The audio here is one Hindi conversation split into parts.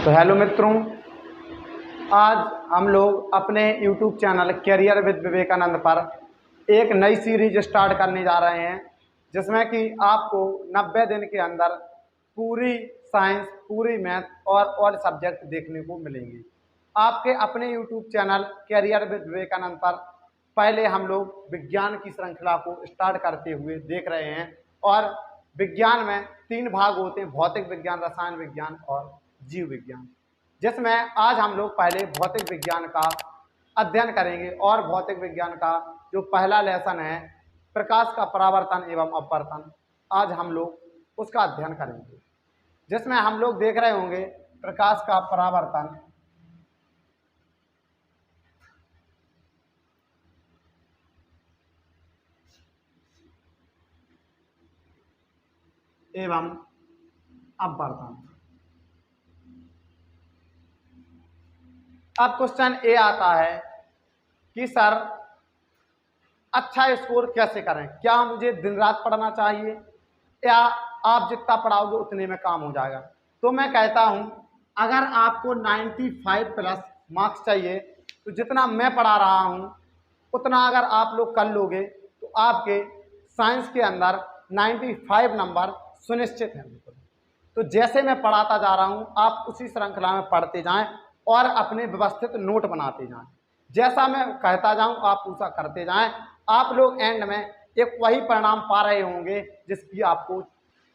तो हेलो मित्रों, आज हम लोग अपने YouTube channel career with Vivekanand पर एक नई सीरीज स्टार्ट करने जा रहे हैं, जिसमें कि आपको 90 दिन के अंदर पूरी साइंस, पूरी मैथ और ऑल सब्जेक्ट देखने को मिलेंगे। आपके अपने YouTube channel career with Vivekanand पर पहले हम लोग विज्ञान की श्रृंखला को स्टार्ट करते हुए देख रहे हैं और विज्ञान में 3 भाग होते हैं: भौतिक विज्ञान, रसायन विज्ञान और जीव विज्ञान, जिसमें आज हम लोग पहले भौतिक विज्ञान का अध्ययन करेंगे। और भौतिक विज्ञान का जो पहला लेसन है, प्रकाश का परावर्तन एवं अपवर्तन, आज हम लोग उसका अध्ययन करेंगे, जिसमें हम लोग देख रहे होंगे प्रकाश का परावर्तन एवं अपवर्तन। अब क्वेश्चन ए आता है कि सर अच्छा स्कोर कैसे करें? क्या मुझे दिन रात पढ़ना चाहिए या आप जितना पढ़ाओगे उतने में काम हो जाएगा? तो मैं कहता हूं, अगर आपको 95 प्लस मार्क्स चाहिए तो जितना मैं पढ़ा रहा हूं उतना अगर आप लोग कर लोगे तो आपके साइंस के अंदर 95 नंबर सुनिश्चित है। तो जैसे मैं पढ़ाता जा रहा हूं, आप उसी श्रृंखला में पढ़ते जाएं और अपने व्यवस्थित नोट बनाते जाएं। जैसा मैं कहता जाऊं आप उसा करते जाएं। आप लोग एंड में एक वही परिणाम पा रहे होंगे जिसकी आपको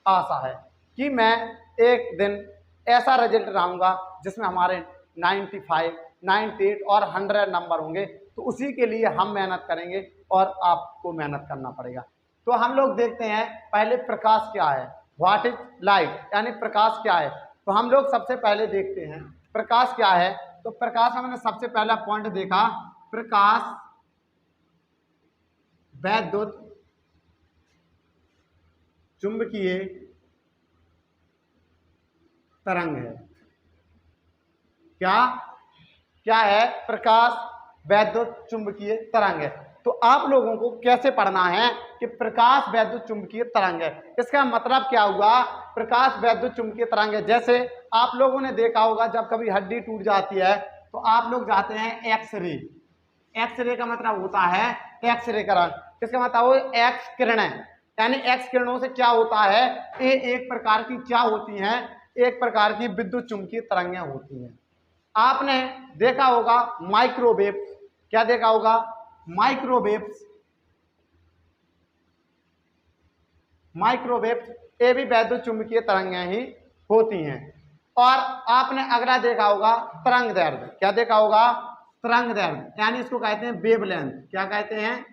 आशा है कि मैं एक दिन ऐसा रिजल्ट लाऊंगा जिसमें हमारे 95, 98 और 100 नंबर होंगे। तो उसी के लिए हम मेहनत करेंगे और आपको मेहनत करना पड़ेगा। तो हम लोग देखते हैं पहले प्रकाश क्या है, व्हाट इज लाइट, यानी प्रकाश क्या है। तो हम लोग सबसे पहले देखते हैं प्रकाश क्या है। तो प्रकाश में मैंने सबसे पहला पॉइंट देखा, प्रकाश वैद्युत चुंबकीय तरंग है। क्या है? प्रकाश वैद्युत चुंबकीय तरंग है। तो आप लोगों को कैसे पढ़ना है कि प्रकाश वैद्युत चुंबकीय तरंग है, इसका मतलब क्या हुआ? प्रकाश वैद्युत चुंबकीय तरंग है। जैसे आप लोगों ने देखा होगा जब कभी हड्डी टूट जाती है तो आप लोग जाते हैं एक्सरे। एक्सरे का मतलब होता है एक्सरे करण। इसका मतलब वो एक्स किरणें, यानी एक्स किरणों से क्या होता है, ये एक प्रकार की क्या होती हैं, एक प्रकार की विद्युत चुंबकीय तरंगें होती हैं। आपने देखा होगा माइक्रोवेव, क्या देखा होगा? माइक्रोवेव्स ये भी वैद्युत चुंबकीय तरंगें ही होती हैं। और आपने अगला देखा होगा तरंग दैर्ध्य। क्या देखा होगा? तरंग दैर्ध्य, यानी इसको कहते हैं वेवलेंथ। क्या कहते हैं?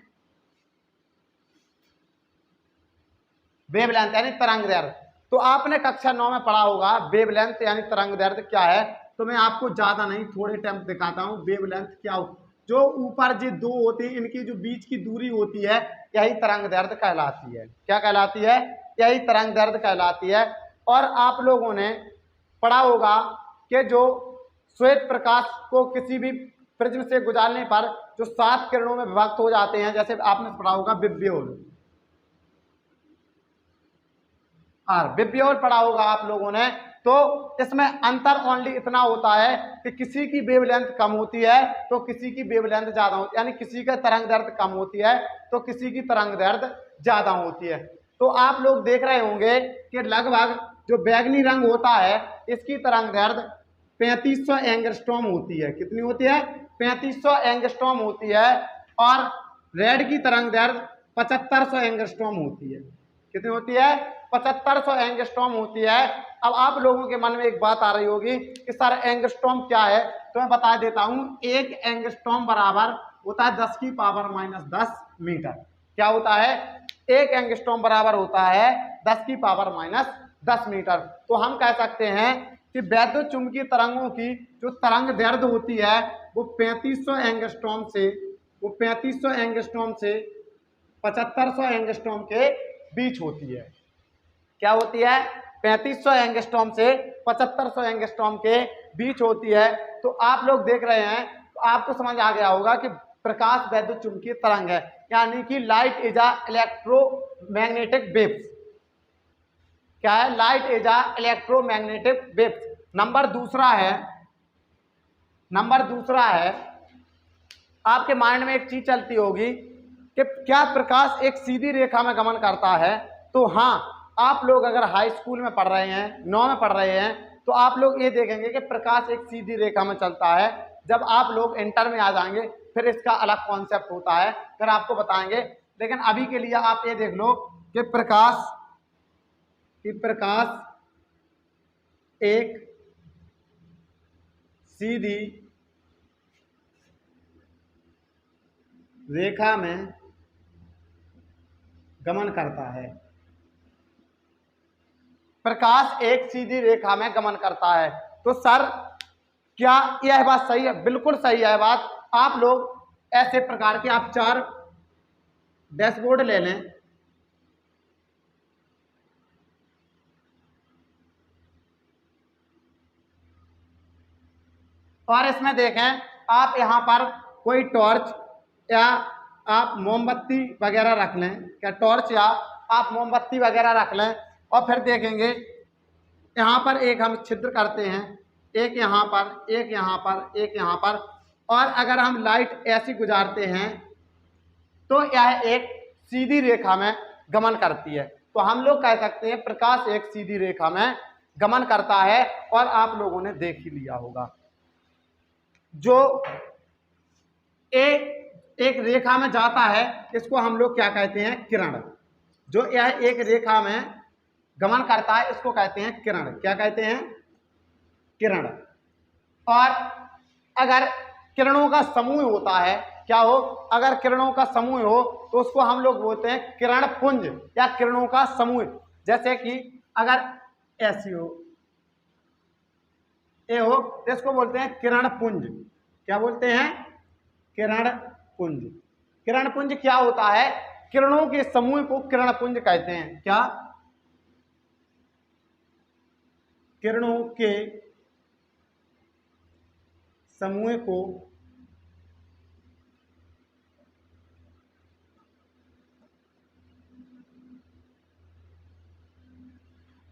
वेवलेंथ यानी तरंग दैर्ध्य। तो आपने कक्षा 9 में पढ़ा होगा वेवलेंथ यानी तरंग दैर्ध्य क्या है। तो मैं आपको ज्यादा नहीं थोड़े टाइम दिखाता हूं वेवलेंथ क्या हो। जो ऊपर जो दो होती है इनकी जो बीच की दूरी होती है यही तरंग दैर्ध्य कहलाती है। क्या कहलाती है? यही तरंग दैर्ध्य कहलाती है। और आप लोगों ने पढ़ा होगा कि जो श्वेत प्रकाश को किसी भी प्रिज्म से गुजारने पर जो 7 किरणों में विभक्त हो जाते हैं, जैसे आपने पढ़ा होगा विब्योल, विब्योल पढ़ा होगा आप लोगों ने। तो इसमें अंतर ओनली इतना होता है कि किसी की वेवलेंथ कम होती है तो किसी की वेवलेंथ ज्यादा होती है, यानी किसी का तरंग दैर्ध्य कम होती है तो किसी की तरंग दैर्ध्य ज्यादा होती है। तो आप लोग देख रहे होंगे कि लगभग जो बैगनी रंग होता है इसकी तरंग दैर्ध्य 3500 एंगस्ट्रॉम होती है। कितनी होती है? 3500 एंगस्ट्रॉम होती है। और रेड की तरंग दैर्ध्य 7500 एंगस्ट्रॉम होती है। कितनी होती है? 7500 एंगस्ट्रॉम होती है। अब आप लोगों के मन में एक बात आ रही होगी कि सर एंगस्ट्रॉम क्या है, तो मैं बता देता हूं। एक एंगस्ट्रॉम बराबर होता है 10 की पावर माइनस 10 मीटर। क्या होता है? एक एंगस्ट्रॉम बराबर होता है 10 की पावर माइनस 10 मीटर। तो हम कह सकते हैं कि वैद्युत चुंबकीय तरंगों की जो तरंग दैर्ध्य होती है वो 3500 एंगस्ट्रॉम से 7500 एंगस्ट्रॉम के बीच होती है। क्या होती है? 3500 एंगस्ट्रॉम से 7500 एंगस्ट्रॉम के बीच होती है। तो आप लोग देख रहे हैं तो आपको समझ आ गया होगा कि प्रकाश वैद्युत चुंबकीय तरंग है, यानी कि light is a electromagnetic waves. क्या है? Light is a electromagnetic waves. Number दूसरा है आपके माइंड में एक चीज चलती होगी कि क्या प्रकाश एक सीधी रेखा में गमन करता है। तो हाँ, आप लोग अगर हाई स्कूल में पढ़ रहे हैं, 9 में पढ़ रहे हैं, तो आप लोग ये देखेंगे कि प्रकाश एक सीधी रेखा में चलता है। जब आप लोग इंटर में आ जाएंगे फिर इसका अलग कॉन्सेप्ट होता है, फिर आपको बताएंगे। लेकिन अभी के लिए आप ये देख लो कि प्रकाश एक सीधी रेखा में गमन करता है। प्रकाश एक सीधी रेखा में गमन करता है। तो सर क्या यह बात सही है? बिल्कुल सही है बात। आप लोग ऐसे प्रकार के आप 4 डैशबोर्ड ले लें, और इसमें देखें आप यहाँ पर कोई टॉर्च या आप मोमबत्ती वगैरह रख लें, क्या टॉर्च या आप मोमबत्ती वगैरह रख लें, और फिर देखेंगे यहाँ पर एक हम छिद्र करते हैं, एक यहाँ पर, एक यहाँ पर, एक यहाँ पर, और अगर हम लाइट ऐसी गुजारते हैं तो यह एक सीधी रेखा में गमन करती है। तो हम लोग कह सकते हैं प्रकाश एक सीधी रेखा में गमन करता है। और आप लोगों ने देख ही लिया होगा, जो एक रेखा में जाता है इसको हम लोग क्या कहते हैं? किरण। जो यह एक रेखा में गमन करता है इसको कहते हैं किरण। क्या कहते हैं? किरण। और अगर किरणों का समूह होता है, क्या हो? अगर किरणों का समूह हो तो उसको हम लोग बोलते हैं किरण पुंज या किरणों का समूह। जैसे कि अगर ऐसी हो, ये हो, तो इसको बोलते हैं किरण पुंज। क्या बोलते हैं? किरण पुंज। किरण पुंज क्या होता है? किरणों के समूह को किरण पुंज कहते हैं। क्या? किरणों के समूह को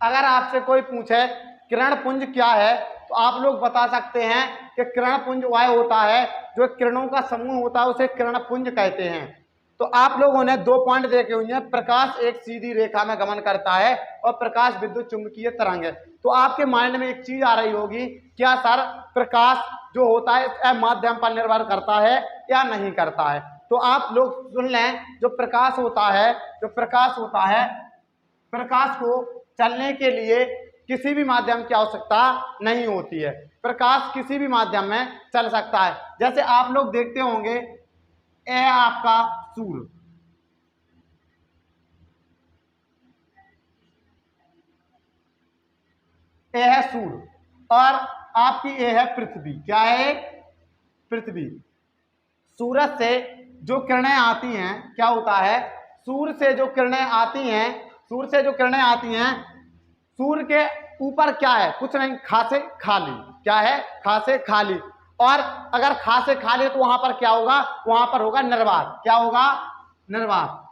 अगर आपसे कोई पूछे किरण पुंज क्या है तो आप लोग बता सकते हैं कि किरण पुंज वह होता है जो किरणों का समूह होता है, उसे किरण पुंज कहते हैं। तो आप लोगों ने 2 पॉइंट देखे हुए हैं, प्रकाश एक सीधी रेखा में गमन करता है और प्रकाश विद्युत चुंबकीय तरंग है। तो आपके माइंड में एक चीज आ रही होगी, क्या सर प्रकाश जो होता है माध्यम पर निर्भर करता है या नहीं करता है? तो आप लोग सुन लें, जो प्रकाश होता है प्रकाश को चलने के लिए किसी भी माध्यम की आवश्यकता नहीं होती है। प्रकाश किसी भी माध्यम में चल सकता है। जैसे आप लोग देखते होंगे यह आपका सूर्य, यह है सूर्य, और आपकी यह है पृथ्वी। क्या है? पृथ्वी। सूरज से जो किरणें आती हैं, क्या होता है? सूर्य से जो किरणें आती हैं, सूर्य के ऊपर क्या है? कुछ नहीं, खासे खाली। क्या है? खासे खाली। और अगर खासे खाली तो वहां पर क्या होगा? वहां पर होगा निर्वात। क्या होगा? निर्वात।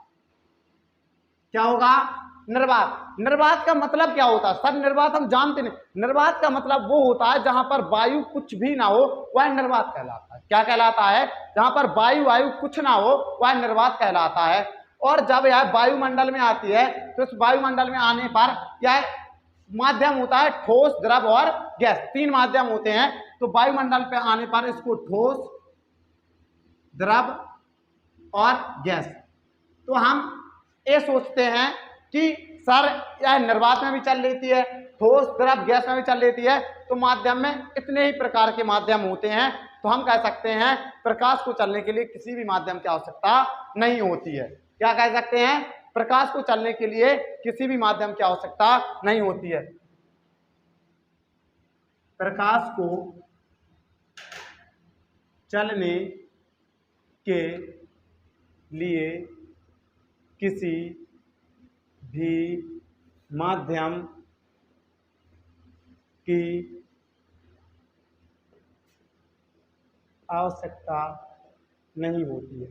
क्या होगा? निर्वात। निर्वात का मतलब क्या होता है? सर निर्वात हम जानते नहीं। निर्वात का मतलब वो होता है जहां पर वायु कुछ भी ना हो, वह निर्वात कहलाता है। क्या कहलाता है? जहां पर वायु कुछ ना हो वह निर्वात कहलाता है। और जब यह वायुमंडल में आती है तो इस वायुमंडल में आने पर यह माध्यम होता है ठोस, द्रव और गैस। 3 माध्यम होते हैं। तो वायुमंडल पे आने पर इसको ठोस, द्रव और गैस। तो हम ये सोचते हैं कि सर यह निर्वात में भी चल लेती है, ठोस, द्रव, गैस में भी चल लेती है, तो माध्यम में इतने ही प्रकार के माध्यम होते हैं। तो हम कह सकते हैं प्रकाश को चलने के लिए किसी भी माध्यम की आवश्यकता नहीं होती है। क्या कह सकते हैं? प्रकाश को चलने के लिए किसी भी माध्यम की आवश्यकता नहीं होती है। प्रकाश को चलने के लिए किसी भी माध्यम की आवश्यकता नहीं होती है।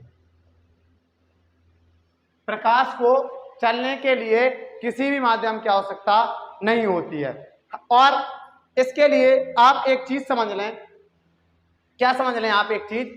प्रकाश को चलने के लिए किसी भी माध्यम की आवश्यकता नहीं होती है। और इसके लिए आप एक चीज समझ लें। क्या समझ लें आप एक चीज,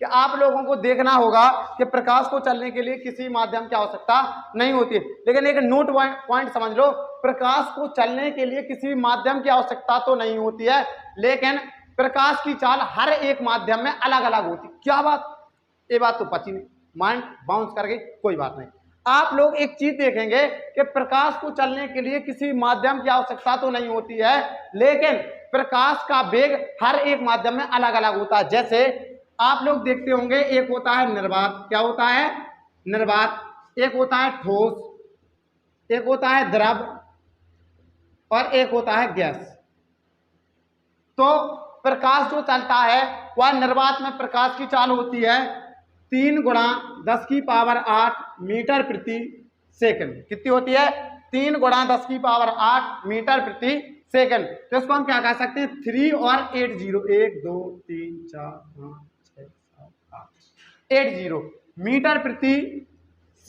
कि आप लोगों को देखना होगा कि प्रकाश को चलने के लिए किसी माध्यम की आवश्यकता नहीं होती है। लेकिन एक नोट पॉइंट समझ लो, प्रकाश को चलने के लिए किसी भी माध्यम की आवश्यकता तो नहीं होती है, लेकिन प्रकाश की चाल हर एक माध्यम में अलग अलग होती है। क्या बात, ये बात तो पची नहीं, माइंड बाउंस कर गई, कोई बात नहीं। आप लोग एक चीज देखेंगे कि प्रकाश को चलने के लिए किसी माध्यम की आवश्यकता तो नहीं होती है, लेकिन प्रकाश का वेग हर एक माध्यम में अलग अलग होता है। जैसे आप लोग देखते होंगे, एक होता है निर्वात, क्या होता है, निर्वात, एक होता है ठोस, एक होता है द्रव और एक होता है गैस। तो प्रकाश जो चलता है वह निर्वात में प्रकाश की चाल होती है 3 × 10⁸ मीटर प्रति सेकंड। कितनी होती है, 3 × 10⁸ मीटर प्रति सेकंड। तो इसको हम क्या कह सकते हैं, 3 और 8 0, 1 2 3 4 5 6 7 8 80 मीटर प्रति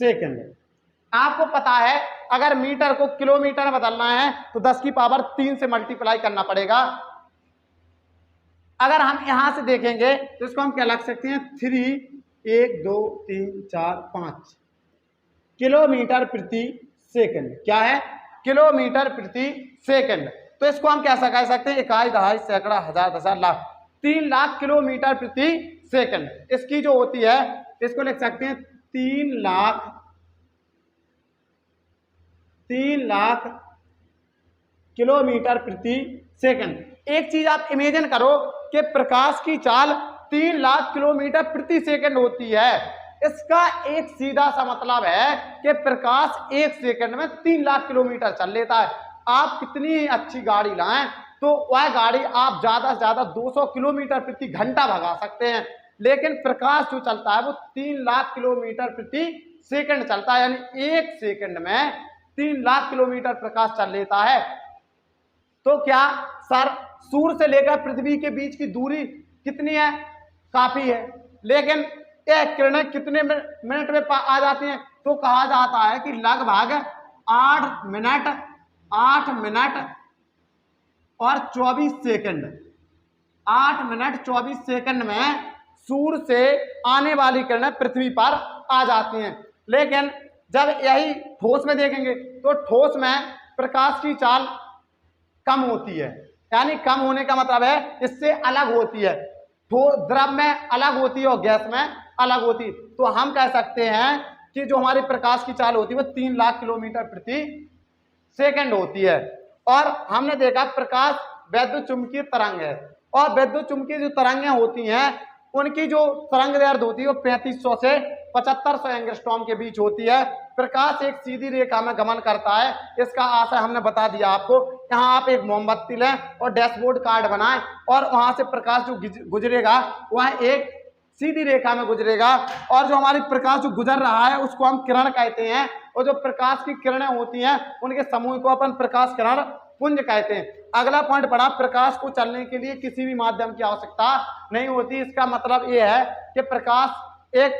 सेकंड। आपको पता है अगर मीटर को किलोमीटर में बदलना है तो 10⁻³ से मल्टीप्लाई करना पड़ेगा। अगर हम यहां से देखेंगे तो इसको हम क्या लग सकते हैं, 3 1 2 3 4 5 किलोमीटर प्रति सेकंड। क्या है, किलोमीटर प्रति सेकंड। तो इसको हम कैसा कह सकते हैं, इकाई, दहाई, सैकड़ा, हजार, दशा, लाख, 3 लाख किलोमीटर प्रति सेकंड। इसकी जो होती है इसको लिख सकते हैं 3 लाख किलोमीटर प्रति सेकंड। एक चीज आप इमेजिन करो कि प्रकाश की चाल 3 लाख किलोमीटर प्रति सेकंड होती है। इसका एक सीधा सा मतलब है कि प्रकाश 1 सेकंड में 3 लाख किलोमीटर चल लेता है। आप कितनी ही अच्छी गाड़ी लाएं तो वह गाड़ी आप ज्यादा से ज्यादा 200 किलोमीटर प्रति घंटा भगा सकते हैं, लेकिन प्रकाश जो चलता है वो 3 लाख किलोमीटर प्रति सेकंड चलता है, यानी 1 सेकंड में 3 लाख किलोमीटर प्रकाश चल लेता है। तो क्या सर, सूर्य से लेकर पृथ्वी के बीच की दूरी कितनी है, काफी है, लेकिन यह किरणें कितने मिनट में आ जाती हैं, तो कहा जाता है कि लगभग 8 मिनट और 24 सेकंड, 8 मिनट 24 सेकंड में सूर्य से आने वाली किरणें पृथ्वी पर आ जाती हैं। लेकिन जब यही ठोस में देखेंगे तो ठोस में प्रकाश की चाल कम होती है, यानी कम होने का मतलब है इससे अलग होती है। द्रव में अलग होती है और गैस में अलग होती है। तो हम कह सकते हैं कि जो हमारी प्रकाश की चाल होती है वो 3 लाख किलोमीटर प्रति सेकंड होती है। और हमने देखा प्रकाश वैद्युत चुंबकीय तरंग है, और वैद्युत चुंबकीय जो तरंगें होती हैं उनकी जो तरंगदैर्घ्य होती है वो 3500 से 7500 एंगस्ट्रॉम के बीच होती है। प्रकाश एक सीधी रेखा में गमन करता है, इसका आशय हमने बता दिया आपको। यहाँ आप एक मोमबत्ती लें और डैशबोर्ड कार्ड बनाएं और वहां से प्रकाश जो गुजरेगा वह एक सीधी रेखा में गुजरेगा, और जो हमारी प्रकाश जो गुजर रहा है उसको हम किरण कहते हैं, और जो प्रकाश की किरणें होती हैं उनके समूह को अपन प्रकाश किरण पुंज कहते हैं। अगला पॉइंट पढ़ा, प्रकाश को चलने के लिए किसी भी माध्यम की आवश्यकता नहीं होती। इसका मतलब यह है कि प्रकाश एक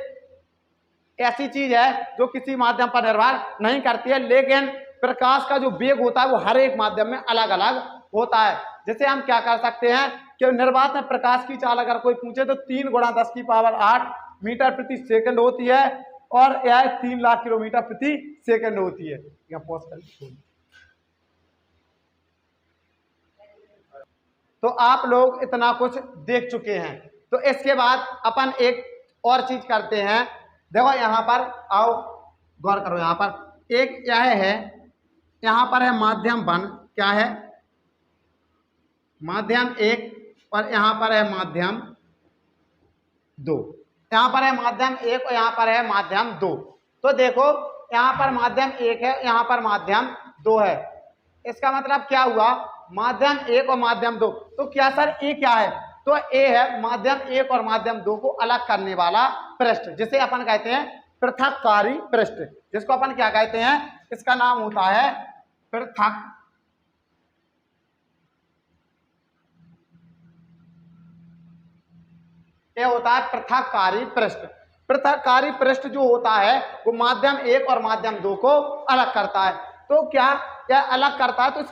ऐसी चीज है जो किसी माध्यम पर निर्भर नहीं करती है, लेकिन प्रकाश का जो वेग होता है वो हर एक माध्यम में अलग अलग होता है। जैसे हम क्या कर सकते हैं कि निर्वात में प्रकाश की चाल अगर कोई पूछे तो 3 × 10⁸ मीटर प्रति सेकंड होती है, और यह 3 लाख किलोमीटर प्रति सेकंड होती है। यहाँ पॉज कर, तो आप लोग इतना कुछ देख चुके हैं। तो इसके बाद अपन एक और चीज करते हैं। देखो यहाँ पर आओ, गौर करो, यहाँ पर एक यह है, यहाँ पर है माध्यम 1, क्या है, माध्यम 1, और यहाँ पर है माध्यम 2। यहाँ पर है माध्यम 1 और यहाँ पर है माध्यम 2। तो देखो यहाँ पर माध्यम 1 है, यहाँ पर माध्यम 2 है। इसका मतलब क्या हुआ, माध्यम 1 और माध्यम 2। तो क्या सर ए क्या है, तो ए है माध्यम 1 और माध्यम 2 को अलग करने वाला पृष्ठ, जिसे अपन कहते हैं पृथककारी पृष्ठ, जिसको अपन क्या कहते हैं, इसका नाम होता है पृथक यह होता है पृथककारी पृष्ठ। पृथककारी पृष्ठ जो होता है वो माध्यम 1 और माध्यम 2 को अलग करता है। तो क्या यह अलग करता है, तो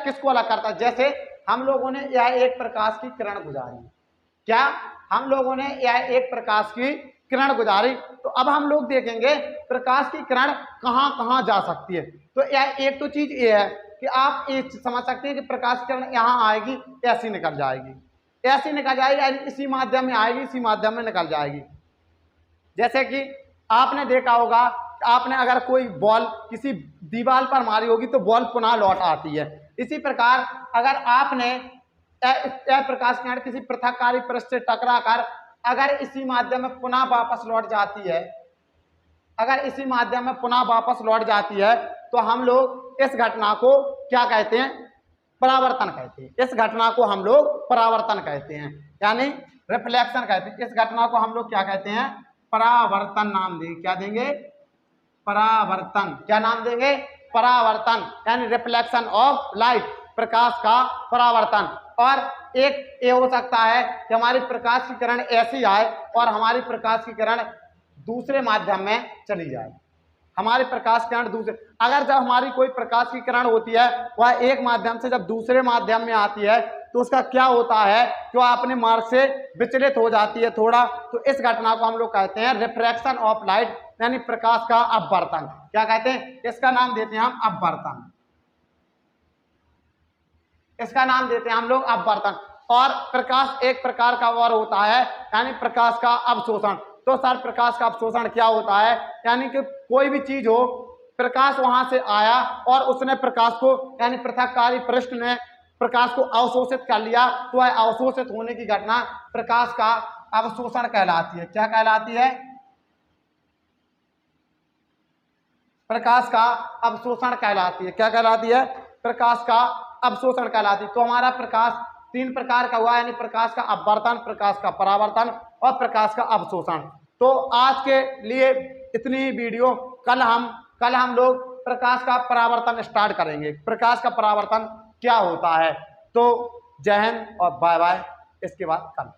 किसको अलग करता है, जैसे हम लोगों ने यह एक प्रकाश की किरण गुजारी। क्या हम लोगों ने यह एक प्रकाश की किरण गुजारी। तो अब हम लोग देखेंगे प्रकाश की किरण कहाँ कहाँ जा सकती है। तो यह एक तो चीज ये है कि आप ये समझ सकते हैं कि प्रकाश की किरण यहाँ आएगी, ऐसी निकल जाएगी, ऐसी निकल जाएगी, यानी इसी माध्यम में आएगी, इसी माध्यम में निकल जाएगी। जैसे कि आपने देखा होगा, आपने अगर कोई बॉल किसी दीवार पर मारी होगी तो बॉल पुनः लौट आती है। इसी प्रकार अगर आपने यह प्रकाश किरण किसी पृथककारी पृष्ठ से टकरा कर अगर इसी माध्यम में पुनः वापस लौट जाती है, अगर इसी माध्यम में पुनः वापस लौट जाती है, तो हम लोग इस घटना को क्या कहते हैं? परावर्तन कहते हैं। इस घटना को हम लोग परावर्तन कहते हैं, यानी रिफ्लेक्शन कहते हैं। इस घटना को हम लोग क्या कहते हैं? परावर्तन नाम देंगे। क्या देंगे? परावर्तन। क्या नाम देंगे? परावर्तन, यानी रिफ्लेक्शन ऑफ लाइट, प्रकाश का परावर्तन। और एक ये हो सकता है कि हमारी प्रकाश की किरण ऐसी आए और हमारी प्रकाश की किरण दूसरे माध्यम में चली जाए। हमारी प्रकाश किरण दूसरे, अगर जब हमारी कोई प्रकाश की किरण होती है वह एक माध्यम से जब दूसरे माध्यम में आती है तो उसका क्या होता है कि वह अपने मार्ग से विचलित हो जाती है थोड़ा। तो इस घटना को हम लोग कहते हैं रिफ्रैक्शन ऑफ लाइट, यानी प्रकाश का अपवर्तन। क्या कहते हैं? इसका नाम देते हैं हम अपवर्तन। इसका नाम देते हैं हम लोग अपवर्तन। और प्रकाश एक प्रकार का और होता है, यानी प्रकाश का अवशोषण। तो सर प्रकाश का अवशोषण क्या होता है? यानी कि कोई भी चीज हो, प्रकाश वहां से आया और उसने प्रकाश को, यानी पृथककारी पृष्ठ ने प्रकाश को अवशोषित कर लिया, तो वह अवशोषित होने की घटना प्रकाश का अवशोषण कहलाती है। क्या कहलाती है? प्रकाश का अवशोषण कहलाती है। क्या कहलाती है? प्रकाश का अवशोषण कहलाती है। तो हमारा प्रकाश तीन प्रकार का हुआ, यानी प्रकाश का अपवर्तन, प्रकाश का परावर्तन और प्रकाश का अवशोषण। तो आज के लिए इतनी ही वीडियो। कल हम लोग प्रकाश का परावर्तन स्टार्ट करेंगे, प्रकाश का परावर्तन क्या होता है। तो जय हिंद और बाय बाय। इसके बाद कल।